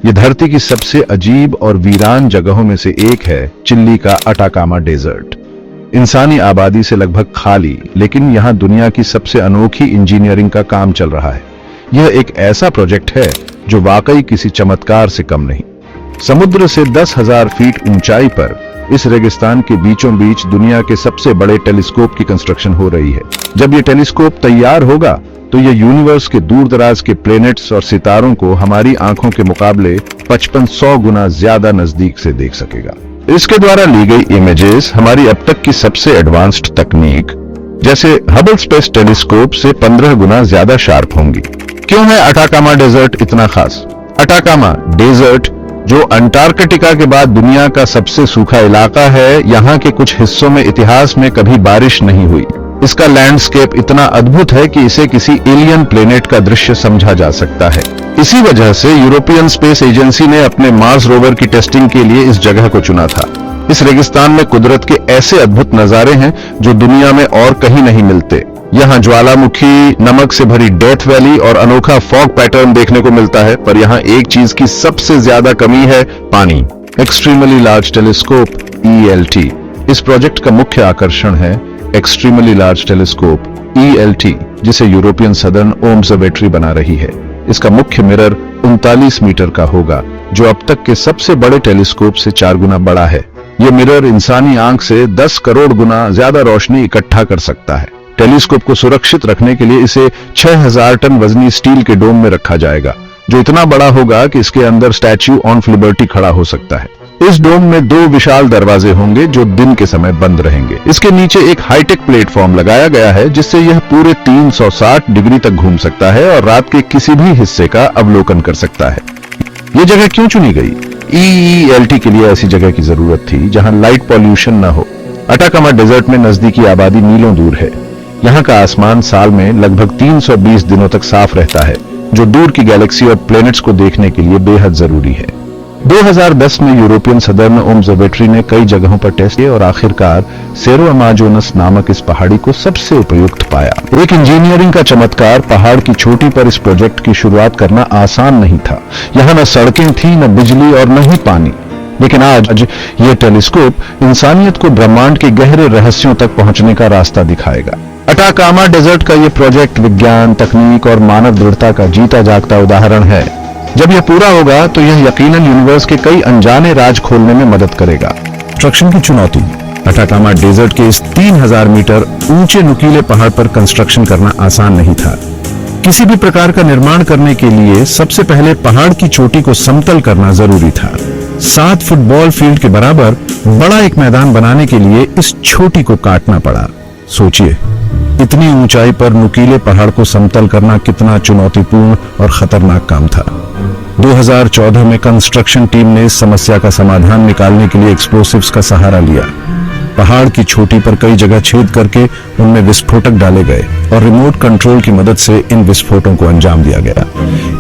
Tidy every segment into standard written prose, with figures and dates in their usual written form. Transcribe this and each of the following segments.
ये धरती की सबसे अजीब और वीरान जगहों में से एक है चिली का अटाकामा डेजर्ट। इंसानी आबादी से लगभग खाली, लेकिन यहाँ दुनिया की सबसे अनोखी इंजीनियरिंग का काम चल रहा है। यह एक ऐसा प्रोजेक्ट है जो वाकई किसी चमत्कार से कम नहीं। समुद्र से 10,000 फीट ऊंचाई पर इस रेगिस्तान के बीचों बीच दुनिया के सबसे बड़े टेलीस्कोप की कंस्ट्रक्शन हो रही है। जब यह टेलीस्कोप तैयार होगा तो यह यूनिवर्स के दूर दराज के प्लैनेट्स और सितारों को हमारी आंखों के मुकाबले 5500 गुना ज्यादा नजदीक से देख सकेगा। इसके द्वारा ली गई इमेजेस हमारी अब तक की सबसे एडवांस्ड तकनीक जैसे हबल स्पेस टेलीस्कोप से 15 गुना ज्यादा शार्प होंगी। क्यों है अटाकामा डेजर्ट इतना खास? अटाकामा डेजर्ट जो अंटार्कटिका के बाद दुनिया का सबसे सूखा इलाका है, यहाँ के कुछ हिस्सों में इतिहास में कभी बारिश नहीं हुई। इसका लैंडस्केप इतना अद्भुत है कि इसे किसी एलियन प्लेनेट का दृश्य समझा जा सकता है। इसी वजह से यूरोपियन स्पेस एजेंसी ने अपने मार्स रोवर की टेस्टिंग के लिए इस जगह को चुना था। इस रेगिस्तान में कुदरत के ऐसे अद्भुत नजारे हैं जो दुनिया में और कहीं नहीं मिलते। यहाँ ज्वालामुखी, नमक से भरी डेथ वैली और अनोखा फॉग पैटर्न देखने को मिलता है, पर यहाँ एक चीज की सबसे ज्यादा कमी है, पानी। एक्सट्रीमली लार्ज टेलीस्कोप ELT इस प्रोजेक्ट का मुख्य आकर्षण है। एक्सट्रीमली लार्ज टेलीस्कोप ELT, जिसे यूरोपियन सदर्न ऑब्जर्वेटरी बना रही है, इसका मुख्य मिरर 39 मीटर का होगा, जो अब तक के सबसे बड़े टेलीस्कोप से 4 गुना बड़ा है। यह मिरर इंसानी आंख से 10 करोड़ गुना ज्यादा रोशनी इकट्ठा कर सकता है। टेलीस्कोप को सुरक्षित रखने के लिए इसे 6000 टन वजनी स्टील के डोम में रखा जाएगा, जो इतना बड़ा होगा कि इसके अंदर स्टैच्यू ऑफ लिबर्टी खड़ा हो सकता है। इस डोम में 2 विशाल दरवाजे होंगे जो दिन के समय बंद रहेंगे। इसके नीचे एक हाईटेक प्लेटफॉर्म लगाया गया है, जिससे यह पूरे 360 डिग्री तक घूम सकता है और रात के किसी भी हिस्से का अवलोकन कर सकता है। यह जगह क्यों चुनी गई? ELT के लिए ऐसी जगह की जरूरत थी जहां लाइट पॉल्यूशन न हो। अटाकामा डेजर्ट में नजदीकी आबादी मीलों दूर है। यहाँ का आसमान साल में लगभग 320 दिनों तक साफ रहता है, जो दूर की गैलेक्सी और प्लैनेट्स को देखने के लिए बेहद जरूरी है। 2010 में यूरोपियन सदर्न ऑब्जर्वेटरी ने कई जगहों पर टेस्ट किए और आखिरकार सेरो अमाजोनस नामक इस पहाड़ी को सबसे उपयुक्त पाया। एक इंजीनियरिंग का चमत्कार, पहाड़ की चोटी पर इस प्रोजेक्ट की शुरुआत करना आसान नहीं था। यहाँ न सड़कें थी, न बिजली और न ही पानी। लेकिन आज यह टेलीस्कोप इंसानियत को ब्रह्मांड के गहरे रहस्यों तक पहुंचने का रास्ता दिखाएगा। अटाकामा डेजर्ट का यह प्रोजेक्ट विज्ञान, तकनीक और मानव दृढ़ता का जीता जागता उदाहरण है। जब यह पूरा होगा तो यह यकीनन यूनिवर्स के कई अनजाने राज खोलने में मदद करेगा। कंस्ट्रक्शन की चुनौती। अटाकामा डेजर्ट के इस 3000 मीटर ऊंचे नुकीले पहाड़ पर कंस्ट्रक्शन करना आसान नहीं था। किसी भी प्रकार का निर्माण करने के लिए सबसे पहले पहाड़ की चोटी को समतल करना जरूरी था। 7 फुटबॉल फील्ड के बराबर बड़ा एक मैदान बनाने के लिए इस चोटी को काटना पड़ा। सोचिए, इतनी ऊंचाई पर नुकीले पहाड़ को समतल करना कितना चुनौतीपूर्ण और खतरनाक काम था। 2014 में कंस्ट्रक्शन टीम ने इस समस्या का समाधान निकालने के लिए एक्सप्लोसिव्स का सहारा लिया। पहाड़ की चोटी पर कई जगह छेद करके उनमें विस्फोटक डाले गए और रिमोट कंट्रोल की मदद से इन विस्फोटों को अंजाम दिया गया।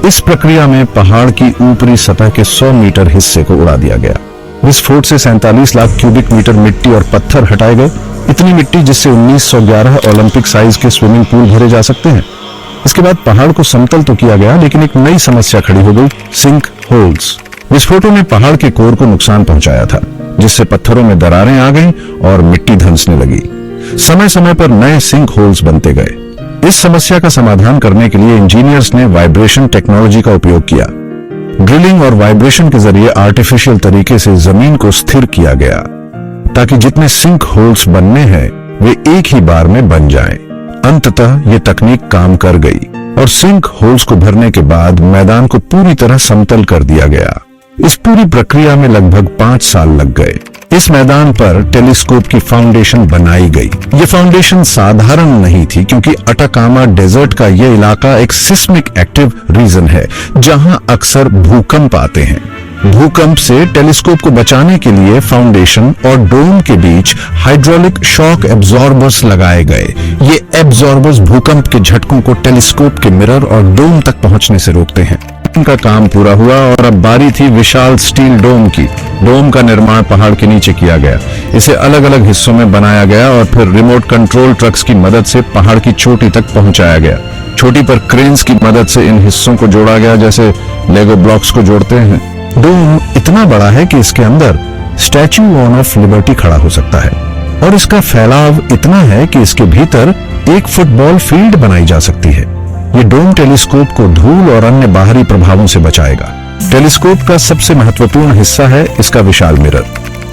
इस प्रक्रिया में पहाड़ की ऊपरी सतह के 100 मीटर हिस्से को उड़ा दिया गया। विस्फोट से 47 लाख क्यूबिक मीटर मिट्टी और पत्थर हटाए गए, इतनी मिट्टी जिससे 1911 ओलंपिक साइज के स्विमिंग पूल भरे जा सकते हैं। इसके बाद पहाड़ को समतल तो किया गया, लेकिन एक नई समस्या खड़ी हो गई, सिंक होल्स। विस्फोटों ने पहाड़ के कोर को नुकसान पहुंचाया था, जिससे पत्थरों में दरारें आ गईं और मिट्टी धंसने लगी। समय समय पर नए सिंक होल्स बनते गए। इस समस्या का समाधान करने के लिए इंजीनियर्स ने वाइब्रेशन टेक्नोलॉजी का उपयोग किया। ड्रिलिंग और वाइब्रेशन के जरिए आर्टिफिशियल तरीके से जमीन को स्थिर किया गया, ताकि जितने सिंक होल्स बनने हैं वे एक ही बार में बन जाएं। अंततः ये तकनीक काम कर गई और सिंक होल्स को भरने के बाद मैदान को पूरी तरह समतल कर दिया गया। इस पूरी प्रक्रिया में लगभग 5 साल लग गए। इस मैदान पर टेलीस्कोप की फाउंडेशन बनाई गई। ये फाउंडेशन साधारण नहीं थी, क्योंकि अटाकामा डेजर्ट का यह इलाका एक सिस्मिक एक्टिव रीजन है, जहां अक्सर भूकंप आते हैं। भूकंप से टेलीस्कोप को बचाने के लिए फाउंडेशन और डोम के बीच हाइड्रोलिक शॉक एब्जॉर्बर्स लगाए गए। ये एब्जॉर्बर्स भूकंप के झटकों को टेलीस्कोप के मिरर और डोम तक पहुंचने से रोकते हैं। उनका काम पूरा हुआ और अब बारी थी विशाल स्टील डोम की। डोम का निर्माण पहाड़ के नीचे किया गया। इसे अलग अलग हिस्सों में बनाया गया और फिर रिमोट कंट्रोल ट्रक्स की मदद से पहाड़ की चोटी तक पहुंचाया गया। चोटी पर क्रेन्स की मदद से इन हिस्सों को जोड़ा गया, जैसे लेगो ब्लॉक्स को जोड़ते हैं। डोम इतना बड़ा है कि इसके अंदर स्टैच्यू ऑफ लिबर्टी खड़ा हो सकता है और इसका फैलाव इतना है कि इसके भीतर एक फुटबॉल फील्ड बनाई जा सकती है। ये डोम टेलीस्कोप को धूल और अन्य बाहरी प्रभावों से बचाएगा। टेलीस्कोप का सबसे महत्वपूर्ण हिस्सा है इसका विशाल मिरर,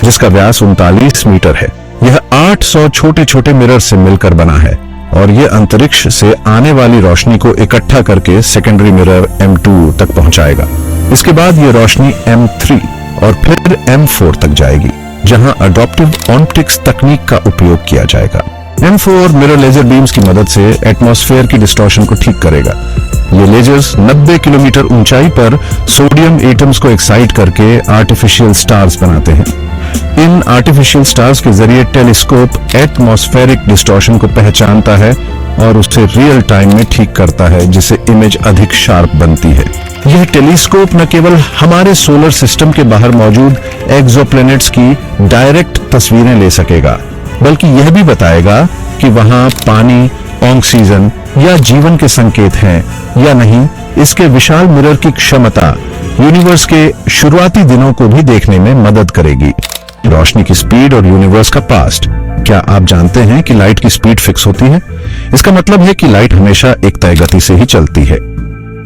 जिसका व्यास 39 मीटर है। यह 800 छोटे छोटे मिरर से मिलकर बना है और यह अंतरिक्ष से आने वाली रोशनी को इकट्ठा करके सेकेंडरी मिरर M2 तक पहुंचाएगा। इसके बाद यह रोशनी M3 और फिर M4 तक जाएगी, जहां अडॉप्टिव ऑप्टिक्स तकनीक का उपयोग किया जाएगा। M4 मिरर लेजर बीम्स की मदद से एटमॉस्फेयर की डिस्टॉर्शन को ठीक करेगा। ये लेजर्स 90 किलोमीटर ऊंचाई पर सोडियम एटम्स को एक्साइट करके आर्टिफिशियल स्टार्स बनाते हैं। इन आर्टिफिशियल स्टार्स के जरिए टेलीस्कोप एटमॉस्फेरिक डिस्टॉर्शन को पहचानता है और उसे रियल टाइम में ठीक करता है, जिससे इमेज अधिक शार्प बनती है। यह टेलीस्कोप न केवल हमारे सोलर सिस्टम के बाहर मौजूद एक्सोप्लैनेट्स की डायरेक्ट तस्वीरें ले सकेगा, बल्कि यह भी बताएगा कि वहां पानी, ऑक्सीजन या जीवन के संकेत हैं या नहीं। इसके विशाल मिरर की क्षमता यूनिवर्स के शुरुआती दिनों को भी देखने में मदद करेगी। रोशनी की स्पीड और यूनिवर्स का पास्ट। क्या आप जानते हैं कि लाइट की स्पीड फिक्स होती है? इसका मतलब है कि लाइट हमेशा एक तय गति से ही चलती है।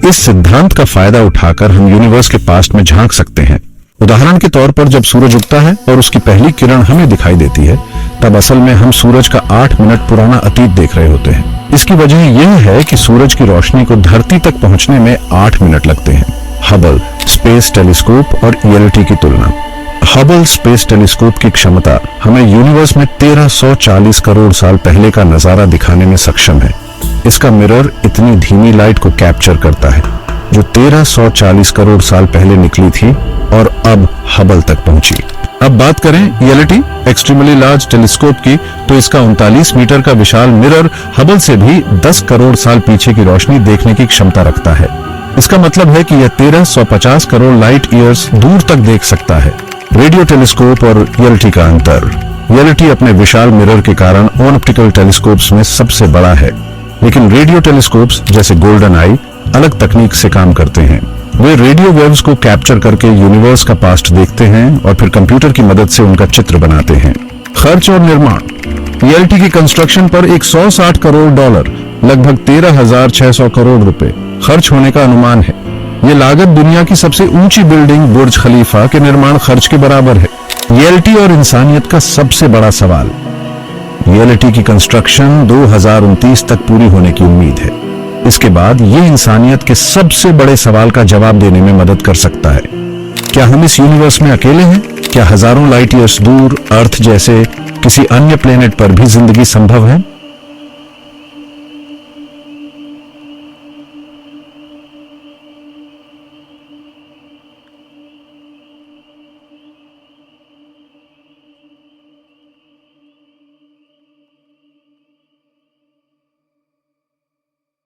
इस सिद्धांत का फायदा उठाकर हम यूनिवर्स के पास्ट में झांक सकते हैं। उदाहरण के तौर पर जब सूरज उगता है और उसकी पहली किरण हमें दिखाई देती है, तब असल में हम सूरज का 8 मिनट पुराना अतीत देख रहे होते हैं। इसकी वजह यह है कि सूरज की रोशनी को धरती तक पहुंचने में 8 मिनट लगते हैं। हबल स्पेस टेलीस्कोप और ELT की तुलना। हबल स्पेस टेलीस्कोप की क्षमता हमें यूनिवर्स में 1340 करोड़ साल पहले का नजारा दिखाने में सक्षम है। इसका मिरर इतनी धीमी लाइट को कैप्चर करता है जो 1340 करोड़ साल पहले निकली थी और अब हबल तक पहुंची। अब बात करें ELT एक्सट्रीमली लार्ज टेलीस्कोप की, तो इसका 39 मीटर का विशाल मिरर हबल से भी 10 करोड़ साल पीछे की रोशनी देखने की क्षमता रखता है। इसका मतलब है कि यह 1350 करोड़ लाइट ईयर्स दूर तक देख सकता है। रेडियो टेलीस्कोप और ELT का अंतर। ELT अपने विशाल मिरर के कारण ऑप्टिकल टेलीस्कोप्स में सबसे बड़ा है, लेकिन रेडियो टेलीस्कोप्स जैसे गोल्डन आई अलग तकनीक से काम करते हैं। वे रेडियो वेव्स को कैप्चर करके यूनिवर्स का पास्ट देखते हैं और फिर कंप्यूटर की मदद से उनका चित्र बनाते हैं। खर्च और निर्माण। ELT की कंस्ट्रक्शन पर $160 करोड़, लगभग 13,600 करोड़ रुपए खर्च होने का अनुमान है। ये लागत दुनिया की सबसे ऊंची बिल्डिंग बुर्ज खलीफा के निर्माण खर्च के बराबर है। ELT और इंसानियत का सबसे बड़ा सवाल। ELT की कंस्ट्रक्शन 2029 तक पूरी होने की उम्मीद है। इसके बाद ये इंसानियत के सबसे बड़े सवाल का जवाब देने में मदद कर सकता है। क्या हम इस यूनिवर्स में अकेले हैं? क्या हजारों लाइट ईयर्स दूर अर्थ जैसे किसी अन्य प्लेनेट पर भी जिंदगी संभव है?